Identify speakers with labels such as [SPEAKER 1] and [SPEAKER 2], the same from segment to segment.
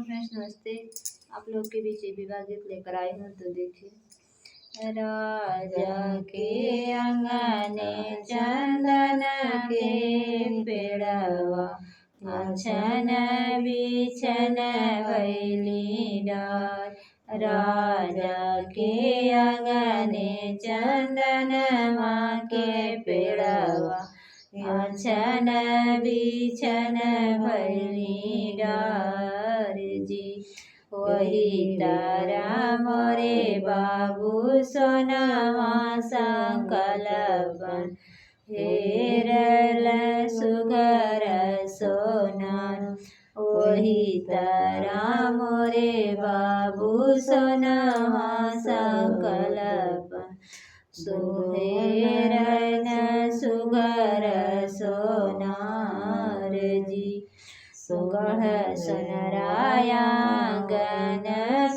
[SPEAKER 1] Hello friends, नमस्ते। आप लोग के बीच एक विवाह गीत लेकर आई हूँ। तो देखिए। राजा के अंगने चंदन के पेड़वा, छन बिछन भैली डार। राजा के अंगने चंदन माँ के पेड़वा, छन बिछन भैली डार जी। वही तारा मोरे बाबू सोनमा संकल्पन, हेरल सुघर सोना। वही तारा मोरे बाबू सोनमा संकल्पन, सुहेरन सुघर सोनार जी। गढ़ सोनराया गन,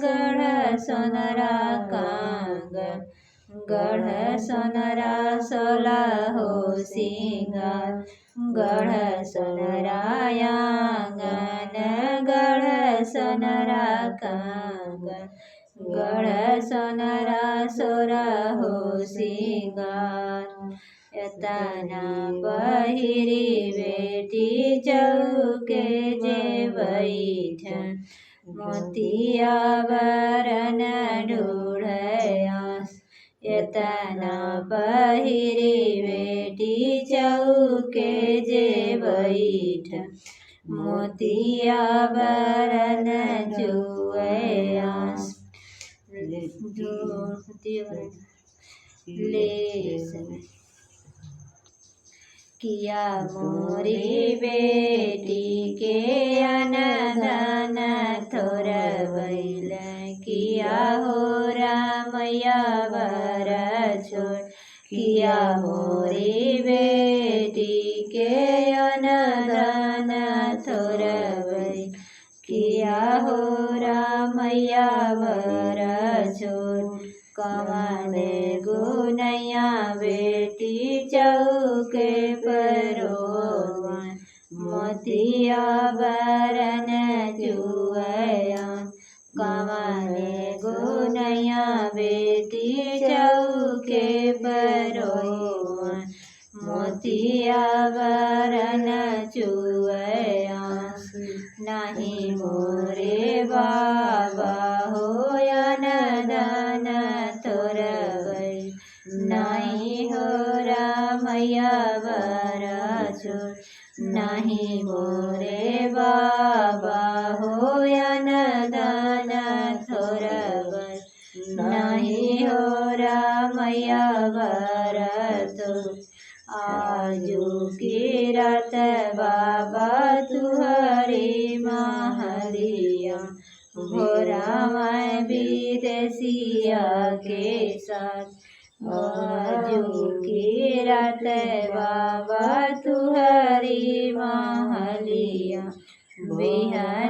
[SPEAKER 1] गढ़ सोनरा कांगन। गढ़ सोनरा सोलहो सिंगार, गढ़ सोनराया गन, गढ़ सोनरा कांगन। गढ़ सोनरा सोलहो सिंगार। एतना पहिरी बेटी चौके जे बैठन, मोतिया बरन ढूढ़यास। एतना पहिरी बेटी चौके जे बैठन, मोतिया बरन जुआस। किया मोरी बेटी के अनधन थोर बैल, किया हो रामैया बर छोड़। किया मोरी बेटी के अनधन थोर बैल, किया हो रामैया बर छोड़। कवन गुनैया बेटी चौके परोवन, मोतिया बरन जुआन। कवन गुनैया बेटी चौके परोवन, मोतिया बरन जुआन। नहीं मोरे बाबा हो अनधन थोर बैल, नहीं हो रामैया बर छोड़। नहीं मोरे बाबा हो अनधन थोर बैल, नहीं हो रामैया बर छोड़। आजू की रात बाबा तुहरी महलिया, भोरा मैं विदेशिया के साथ। आजू की रात बाबा तुहरी महलिया, बिहार